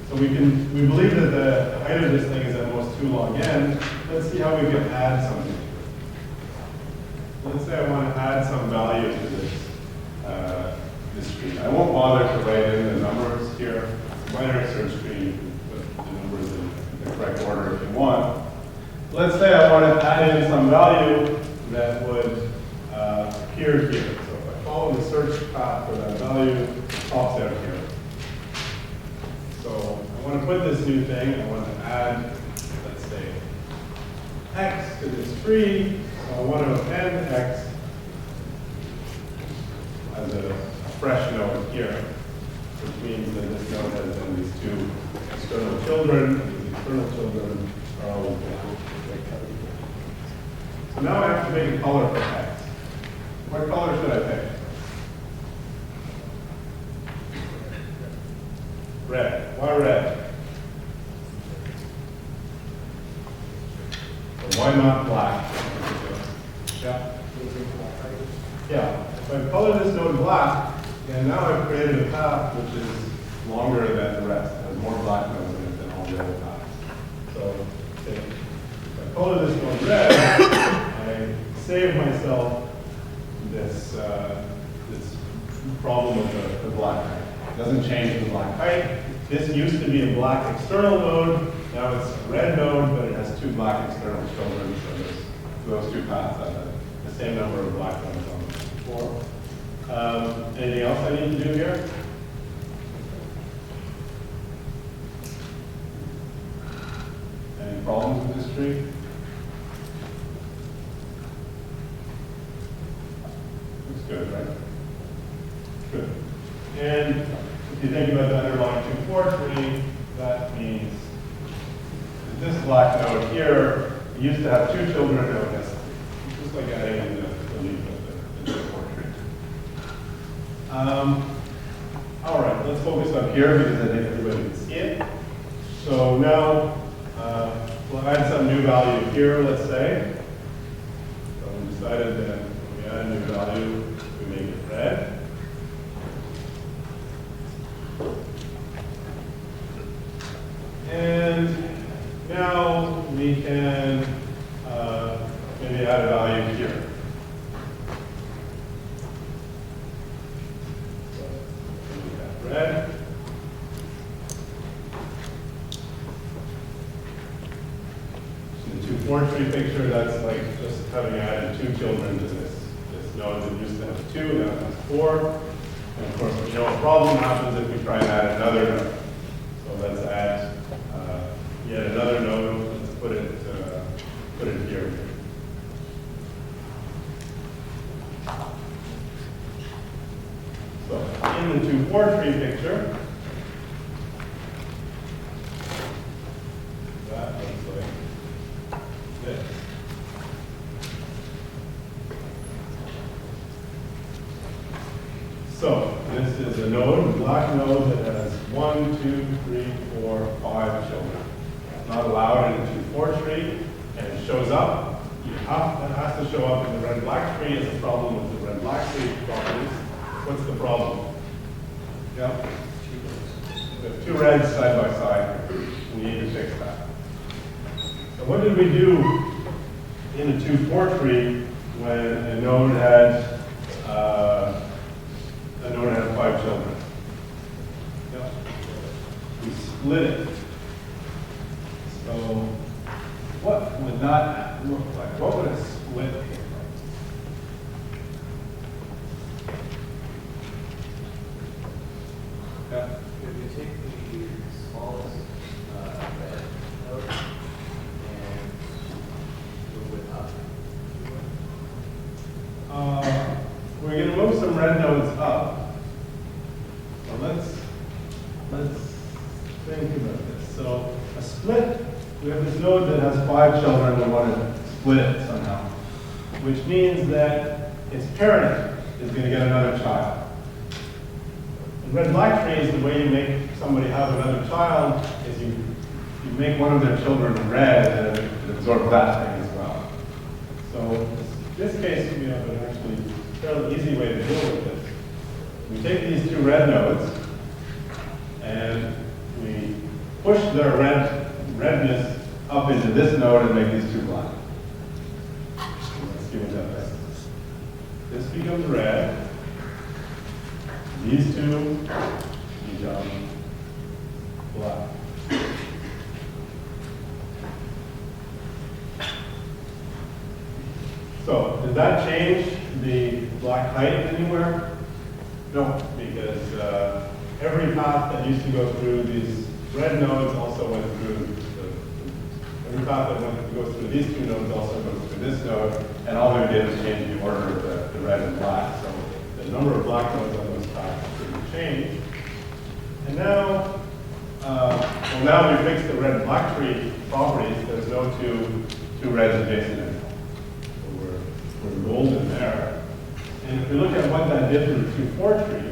So we believe that the height of this thing is at most 2 log n. Let's see how we can add something. Let's say I want to add some value to this tree. I won't bother to write in the numbers here. Binary search tree, you can put the numbers in the correct order if you want. Let's say I want to add in some value that would appear here. So if I follow the search path for that value, it pops out here. So I want to put this new thing, I want to add, let's say, x to this tree. So I want to append x as a fresh node here, which means that this node has then these 2 external children, and these external children are always black. So now I have to make a color for x. What color should I pick? Red. Why red? Or why not black? Yeah. Yeah. If I color this node black, and now I've created a path which is longer than the rest. It has more black nodes in it than all the other paths. So if I color this node red, I save myself this this problem with the black height. It doesn't change the black height. This used to be a black external node. Now it's a red node, but it has 2 black external children. So those 2 paths have the same number of black nodes on them. Anything else I need to do here? Any problems with this tree? Looks good, right? Good. And if you think about the underlying 2-4 tree, that means that this black node here used to have 2 children, now it has 3. Just like adding in the leaf of the 2-4 tree. All right, let's focus up here because I think everybody can see it. So now we'll add some new value here, let's say. So we decided that when we add a new value, we make it red. And now we can maybe add a value here. So we have red. In the 2-4 tree picture, that's like just having added 2 children to this node that used to have 2, now it has 4. And of course, we know a problem happens if we try and add another node. So let's add yet another node. Let's put it here. So in the 2-4 tree picture, that looks like this. So this is a node, a black node that has 1, 2, 3, 4, 5 children. It's not allowed in a 2-4 tree, and it shows up. That has to show up in the red-black tree as a problem with the red-black tree properties. What's the problem? Yeah? We have 2 reds side by side. We need to fix that. So what did we do in a 2-4 tree when a node had 5 children? Yep. We split it. So what would that look like? What would a split look like? If you take the smallest red split, we have this node that has 5 children, we want to split it somehow, which means that its parent is going to get another child. In red-black trees, the way you make somebody have another child is you make one of their children red and it absorbs that thing as well. So in this case, we have an actually fairly easy way to deal with this. We take these 2 red nodes and we push their redness up into this node and make these 2 black. So let's see what that does. This becomes red. These 2 become black. So, did that change the black height anywhere? No, because every path that used to go through these red nodes also went through every path that went to go through these 2 nodes also goes through this node, and all we did was change the order of the red and black. So the number of black nodes on those paths didn't change. And now, well, now we fixed the red and black tree properties. There's no two reds adjacent anymore. So we're golden there. And if we look at what that did to the 2-4 tree,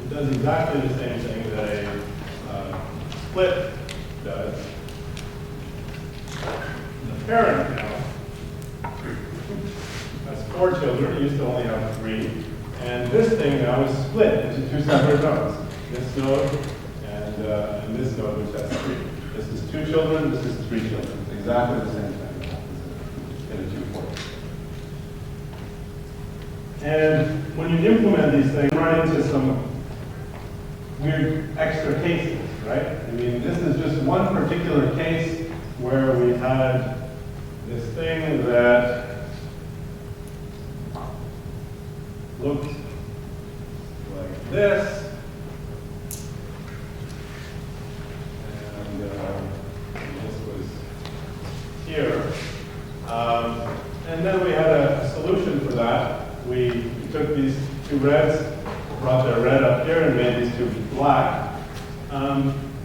it does exactly the same thing that a split does. The parent now has 4 children. It used to only have 3. And this thing now is split into 2 separate nodes. This node and this node, which has 3. This is 2 children, this is 3 children. It's exactly the same thing that happens in a 2-4. And when you implement these things, you run into some weird extra cases, right? I mean, this is just one particular case where we had this thing that looked like this. And this was here. And then we had a solution for that. We took these 2 reds, brought their red up here, and made these 2 black.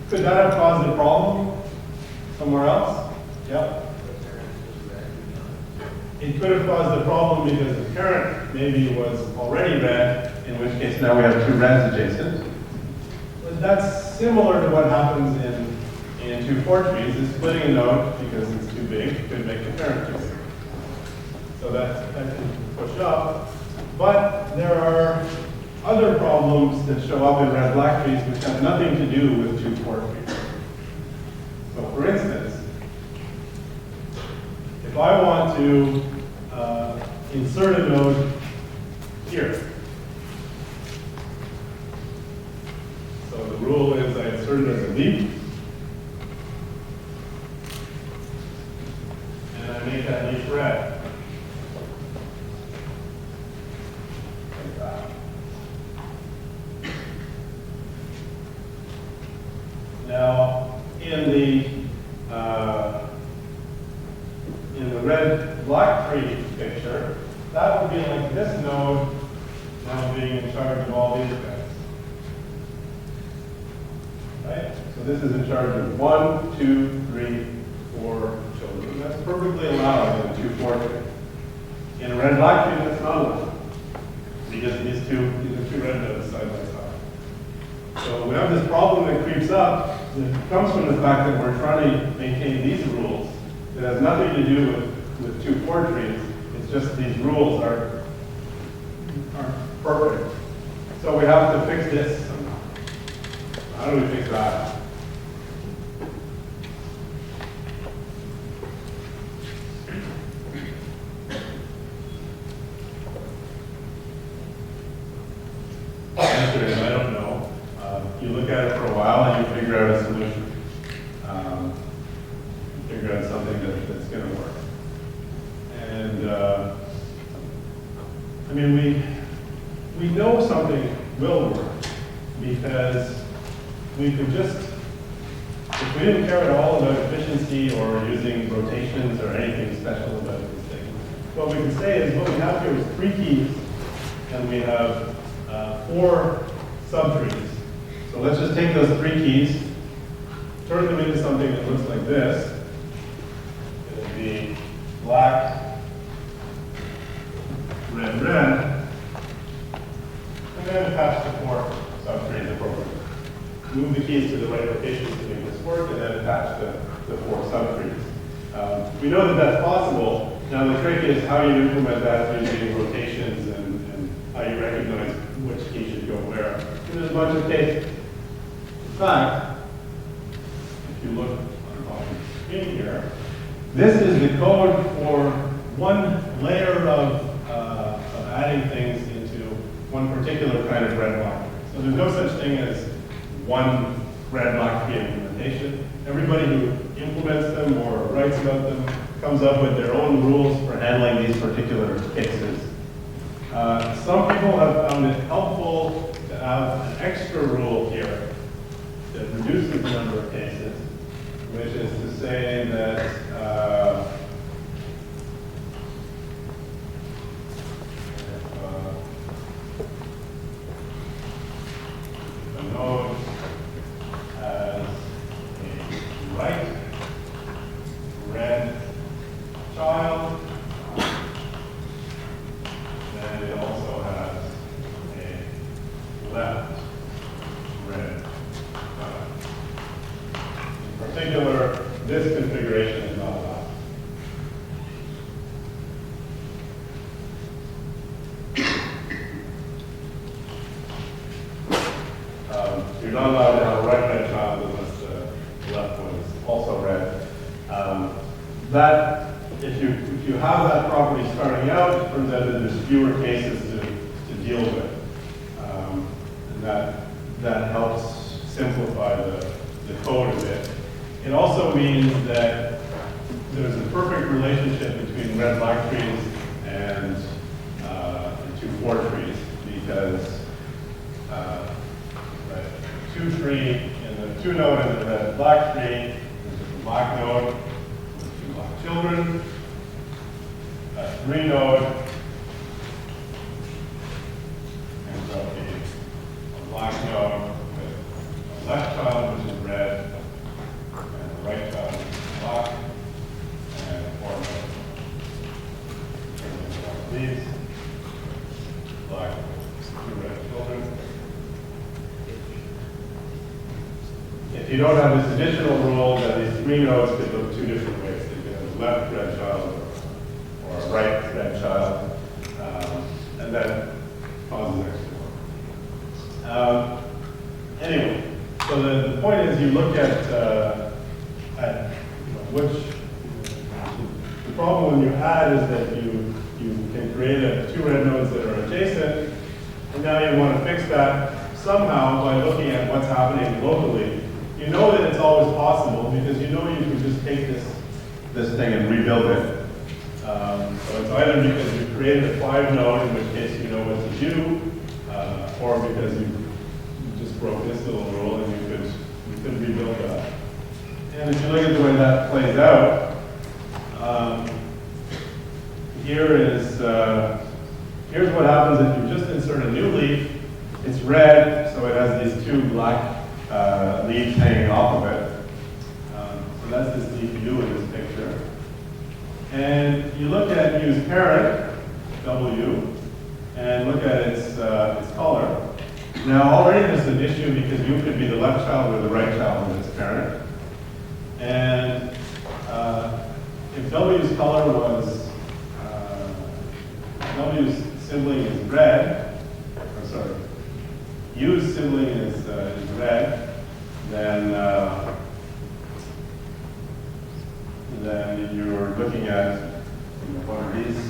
Could that have caused a problem somewhere else? Yep. It could have caused a problem because the parent maybe was already red, in which case now we have 2 reds adjacent. But that's similar to what happens in 2-4 trees. Is splitting a node because it's too big could make the parent too big. So that can push up. But there are other problems that show up in red-black trees which have nothing to do with 2-4 trees. So for instance, if I want to insert a node here, so the rule is I insert it as a leaf, and I make that leaf red. Like that. Now, in the red-black tree picture, that would be like this node now being in charge of all these guys. Right? So this is in charge of 1, 2, 3, 4 children. That's perfectly allowed in a 2-4 tree. In a red-black tree, that's not allowed. Because these are 2 red nodes side by side. So we have this problem that creeps up that comes from the fact that we're trying to maintain these rules. It has nothing to do with 2-4 trees. It's just these rules aren't perfect. So we have to fix this somehow. How do we fix that? The answer is I don't know. You look at it for a while and you figure out a solution. Figure out something that's going to work. And I mean, we know something will work because we could just, if we didn't care at all about efficiency or using rotations or anything special about these things, what we can say is what we have here is 3 keys and we have 4 subtrees. So let's just take those 3 keys, turn them into something that looks like this, it would be black, red, red, and then attach the 4 subtrees appropriately. Move the keys to the right locations to make this work, and then attach the 4 subtrees. We know that that's possible. Now the trick is how you implement that using rotations and how you recognize which key should go where. And there's a bunch of cases. In fact, if you look on the bottom of the screen here, this is the code for one layer of adding things into one particular kind of red block. So there's no such thing as one red block tree implementation. Everybody who implements them or writes about them comes up with their own rules for handling these particular cases. Some people have found it helpful to have an extra rule here that reduces the number of cases, which is to say that a node has a right red child, then it also has a left red child. In particular, this configuration is not allowed. You're not allowed to have a right red child unless the left one is also red. That, if you have that property starting out, it turns out that there's fewer cases to deal with. And that helps simplify the code a bit. It also means that there's a perfect relationship between red-black trees and the 2-4 trees, because the 2 in the 2 node in the red-black tree, there's a black node with 2 black children, a 3 node, and so a black node with a left child, which is red, and a right child, which is black, and 4 nodes. These black, 2 red children. If you don't have this additional rule, then these 3 nodes could look 2 different ways. They could have a left red child or a right red child, and that causes extra work. Anyway, so the point is, you look at which the problem when you add is that you can create 2 red nodes that are adjacent, and now you want to fix that somehow by looking at what's happening locally. You know that it's always possible because you know you can just take this thing and rebuild it. So it's either because you created a 5 node, in which case you know what to do, or because you just broke this little rule and you could rebuild that. And if you look at the way that plays out, here's what happens if you just insert a new leaf. It's red, so it has these 2 black leaves hanging off of it. So that's this DPU in this picture. And you look at use parent, W, and look at its color. Now already there's an issue because you could be the left child or the right child in this parent. And if W's color was, W's sibling is red, or sorry, U's sibling is red, then you're looking at one of these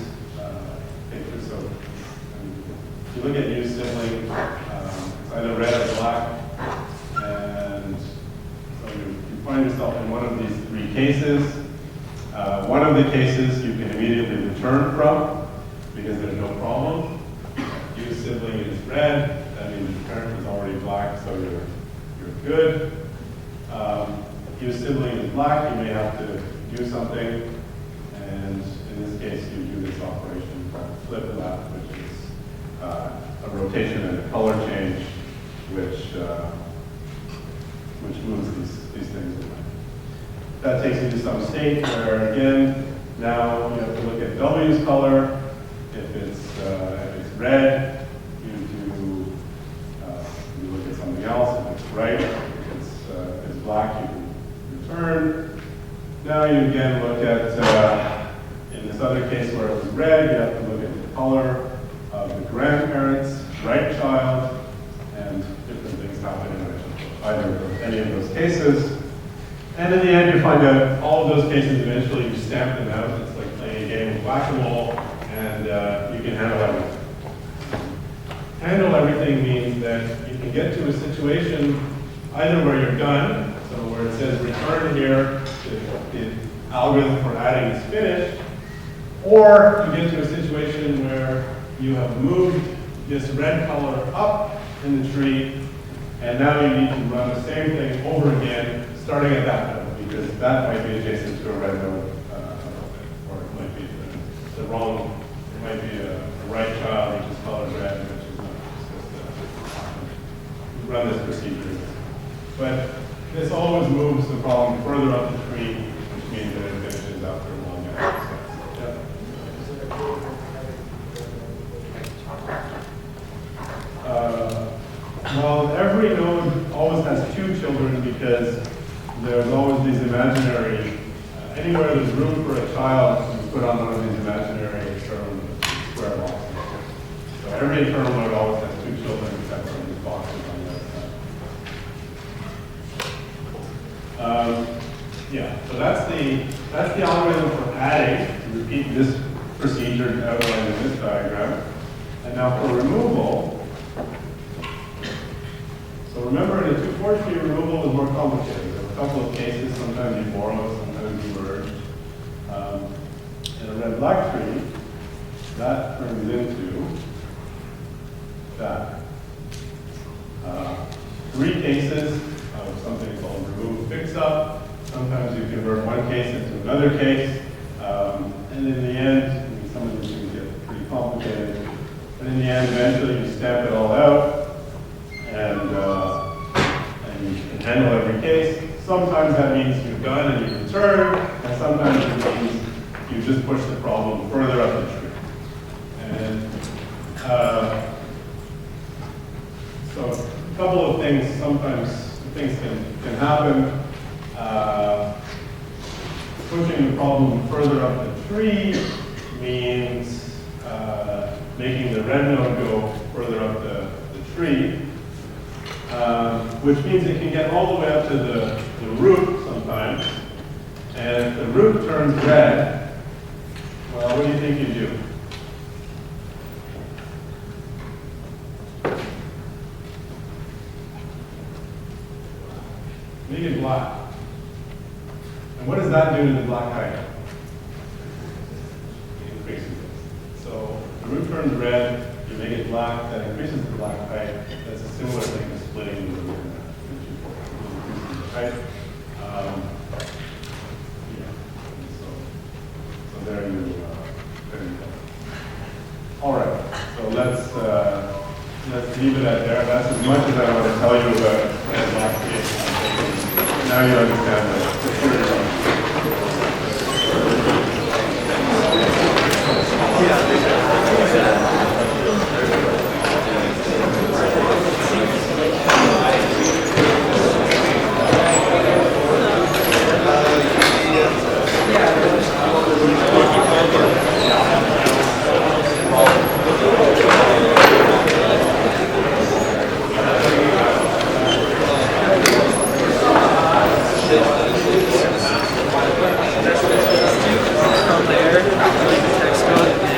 pictures. So if you look at U's sibling, it's either red or black, and so you find yourself in one of these 3 cases. One of the cases you can immediately return from because there's no problem. U's sibling is red. That means the parent is already black, so you're good. If your sibling is black, you may have to do something, and in this case, you do this operation called flip left, which is a rotation and a color change, which moves these these things in mind. That takes you to some state where, again, now you have to look at W's color. If it's red, you look at something else. If it's right, if it's black, you can return. Now you again look at, in this other case where it was red, you have to look at the color of the grandparents, right child, and different things happen in any of those cases. And in the end, you find out all of those cases, eventually you stamp them out. It's like playing a game of whack-a-mole, and you can handle everything. Handle everything means that you can get to a situation either where you're done, so where it says return here, the algorithm for adding is finished, or you get to a situation where you have moved this red color up in the tree, and now you need to run the same thing over again, starting at that node, because that might be adjacent to a red node, or it might be the wrong, it might be a right child which is colored red, which is not. It's just run this procedure. But this always moves the problem further up the tree, which means that it finishes after a long exercise. Well, every node always has two children because there's always these imaginary, anywhere there's room for a child, you put on one of these imaginary square boxes. So every internal node always has two children except for these boxes on the other side. Yeah, so that's the algorithm for adding, to repeat this procedure outlined in this diagram. And now for removal, so remember, in a 2-4 tree, removal is more complicated. There are a couple of cases. Sometimes you borrow, sometimes you merge. In a red-black tree, that turns into that. 3 cases of something called remove fix-up. Sometimes you convert one case into another case. And in the end, some of these things get pretty complicated. But in the end, eventually, you stamp it all out. And you can handle every case. Sometimes that means you're done and you return, and sometimes it means you just push the problem further up the tree. And so a couple of things, sometimes things can happen. Pushing the problem further up the tree means making the red node go further up the tree. Which means it can get all the way up to the root sometimes. And if the root turns red, well, what do you think you do? Make it black. And what does that do to the black height? It increases it. So the root turns red, you make it black, that increases the black height. That's a similar thing to splitting the root in half. Right? Yeah. So there you go. All right. So let's leave it at there. That's as much as I want to tell you about red black case. Now you understand the theory. From there, like the text code and